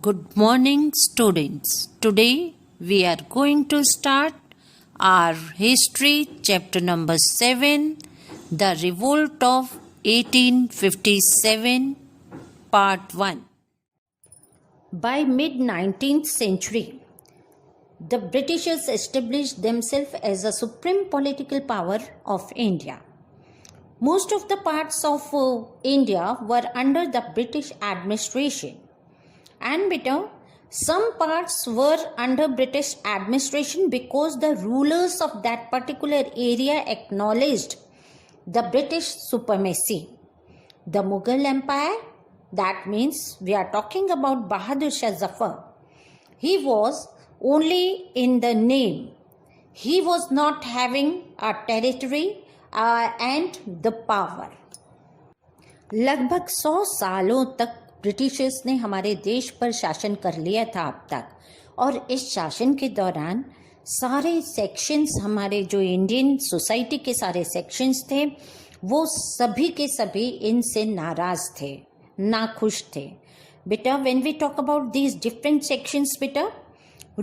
Good morning, students. Today we are going to start our history chapter number 7, The Revolt of 1857, part 1. By mid-19th century, the Britishers established themselves as a supreme political power of India. Most of the parts of India were under the British administration. And some parts were under British administration because the rulers of that particular area acknowledged the British supremacy. The Mughal Empire, that means we are talking about Bahadur Shah Zafar. He was only in the name. He was not having a territory and the power. लगभग 100 सालों तक Britishers ने हमारे देश पर शासन कर लिया था अब तक, और इस शासन के दौरान सारे सेक्शंस, हमारे जो इंडियन सोसाइटी के सारे सेक्शंस थे, वो सभी के सभी इनसे नाराज थे, नाखुश थे. बेटा, when we talk about these different sections, बेटा,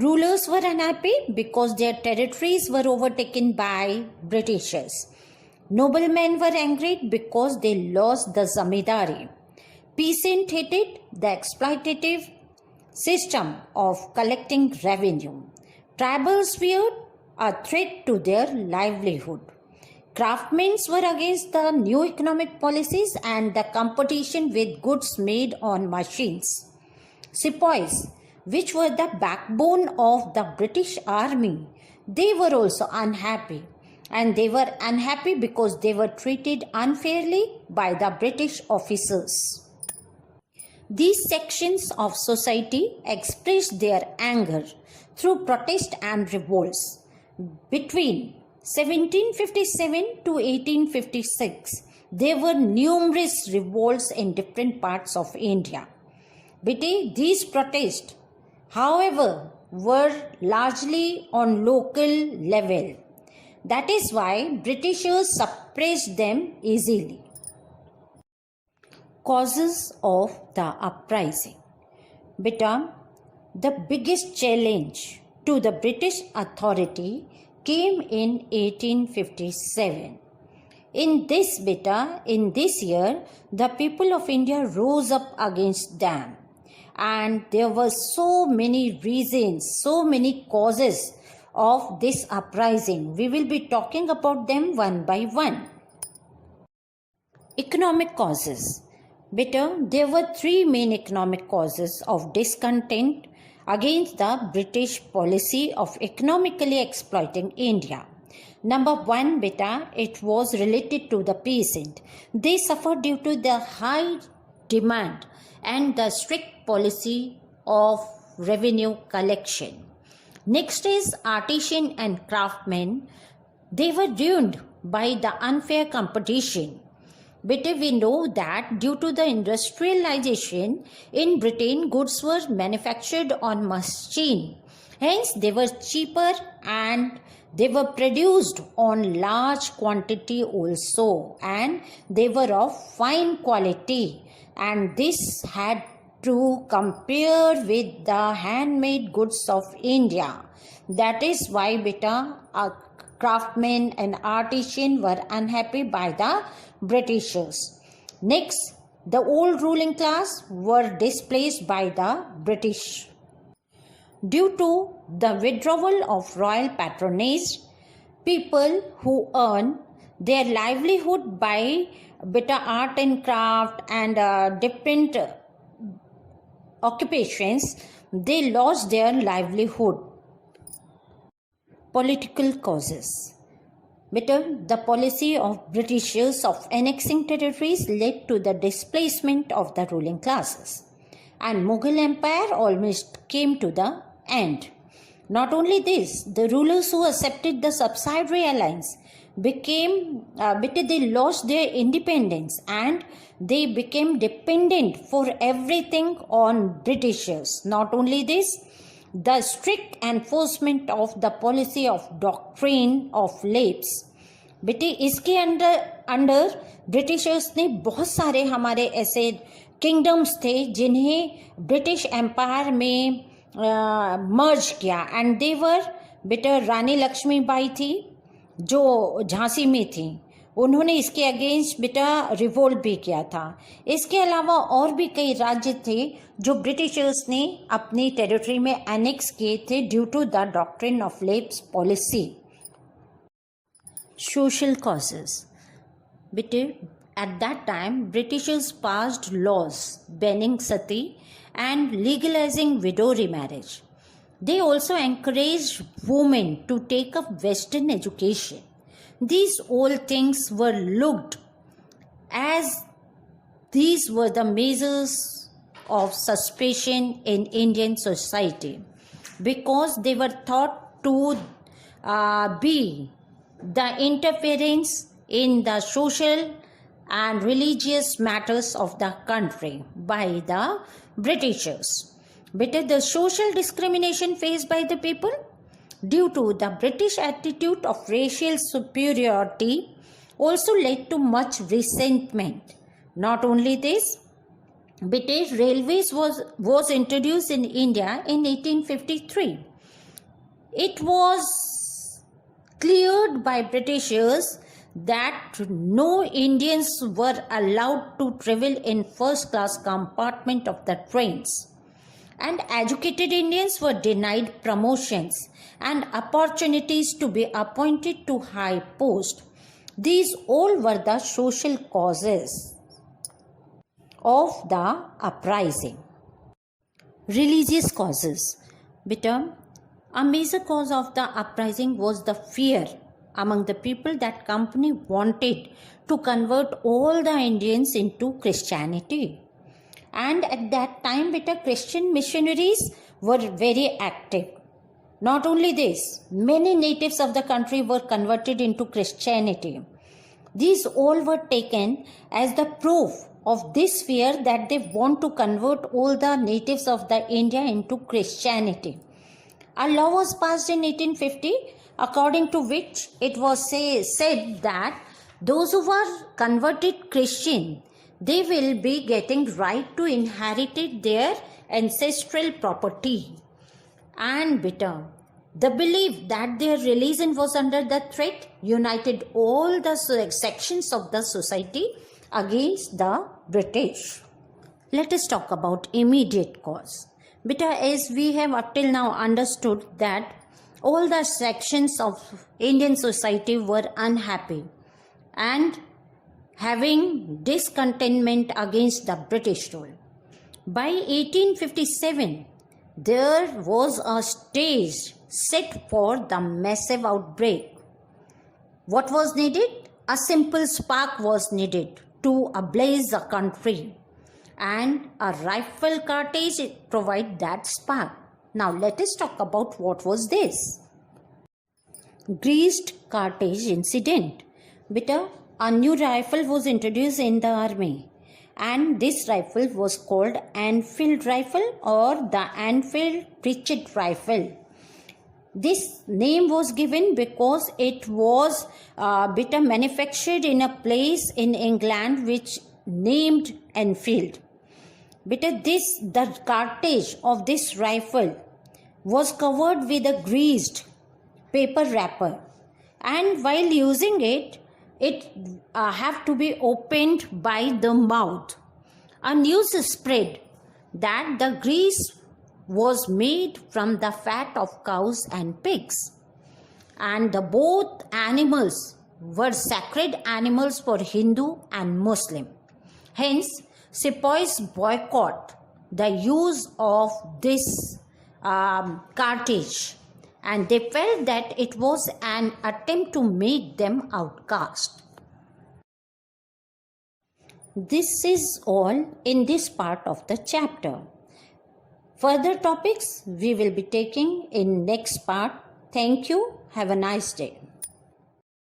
rulers were unhappy because their territories were overtaken by Britishers. Noblemen were angry because they lost the zamindari. Peasants hated the exploitative system of collecting revenue. Tribals feared a threat to their livelihood. Craftsmen were against the new economic policies and the competition with goods made on machines. Sepoys, which were the backbone of the British army, they were also unhappy. And they were unhappy because they were treated unfairly by the British officers. These sections of society expressed their anger through protest and revolts. Between 1757 to 1856, there were numerous revolts in different parts of India. But these protests, however, were largely on local level. That is why Britishers suppressed them easily. Causes of the uprising. Beta, the biggest challenge to the British authority came in 1857. In this year, the people of India rose up against them. And there were so many reasons, so many causes of this uprising. We will be talking about them one by one. Economic causes. Better, there were three main economic causes of discontent against the British policy of economically exploiting India. Number one, beta, it was related to the peasant. They suffered due to the high demand and the strict policy of revenue collection. Next is artisan and craftsmen. They were ruined by the unfair competition. But we know that due to the industrialization in Britain, goods were manufactured on machine. Hence, they were cheaper and they were produced on large quantity also, and they were of fine quality. And this had to compare with the handmade goods of India. That is why beta, craftsmen and artisans were unhappy by the Britishers. Next, the old ruling class were displaced by the British. Due to the withdrawal of royal patronage, people who earn their livelihood by art and craft and different occupations, they lost their livelihood. Political causes. The policy of Britishers of annexing territories led to the displacement of the ruling classes, and Mughal Empire almost came to the end. Not only this, the rulers who accepted the subsidiary alliance they lost their independence and they became dependent for everything on Britishers. Not only this, the strict enforcement of the policy of doctrine of lapse. बेटे इसके under Britishers ने बहुत सारे हमारे ऐसे kingdoms थे जिन्हें British empire में मर्ज किया, एंड देवर बेटा रानी लक्ष्मीबाई थी जो झांसी में थी, उन्होंने इसके अगेंस्ट बेटा रिवोल्ट भी किया था। इसके अलावा और भी कई राज्य थे जो ब्रिटिशर्स ने अपनी टेरिटरी में एनेक्स किए थे due to the doctrine of lapse policy. Social causes. At that time, Britishers passed laws banning sati and legalizing widow remarriage. They also encouraged women to take up Western education. These all things were looked as these were the measures of suspicion in Indian society because they were thought to be the interference in the social and religious matters of the country by the Britishers. But the social discrimination faced by the people due to the British attitude of racial superiority also led to much resentment. Not only this, British Railways was introduced in India in 1853. It was cleared by Britishers that no Indians were allowed to travel in first class compartment of the trains, and educated Indians were denied promotions and opportunities to be appointed to high post. These all were the social causes of the uprising. Religious causes. A major cause of the uprising was the fear among the people that company wanted to convert all the Indians into Christianity. And at that time, Christian missionaries were very active. Not only this, many natives of the country were converted into Christianity. These all were taken as the proof of this fear that they want to convert all the natives of the India into Christianity. A law was passed in 1850 according to which it was said that those who were converted Christian, they will be getting right to inherit their ancestral property. And the belief that their religion was under the threat united all the sections of the society against the British. Let us talk about immediate cause. As we have up till now understood that all the sections of Indian society were unhappy and having discontentment against the British rule. By 1857, there was a stage set for the massive outbreak. What was needed? A simple spark was needed to ablaze the country. And a rifle Carthage provide that spark. Now let us talk about what was this. Greased Carthage incident. A new rifle was introduced in the army, and this rifle was called Enfield rifle or the Enfield breeched rifle. This name was given because it was manufactured in a place in England which named Enfield. The cartridge of this rifle was covered with a greased paper wrapper, and while using it have to be opened by the mouth. A news spread that the grease was made from the fat of cows and pigs, and both animals were sacred animals for Hindu and Muslim. Hence, sepoys boycott the use of this cartridge, and they felt that it was an attempt to make them outcast. This is all in this part of the chapter. Further topics we will be taking in next part. Thank you. Have a nice day.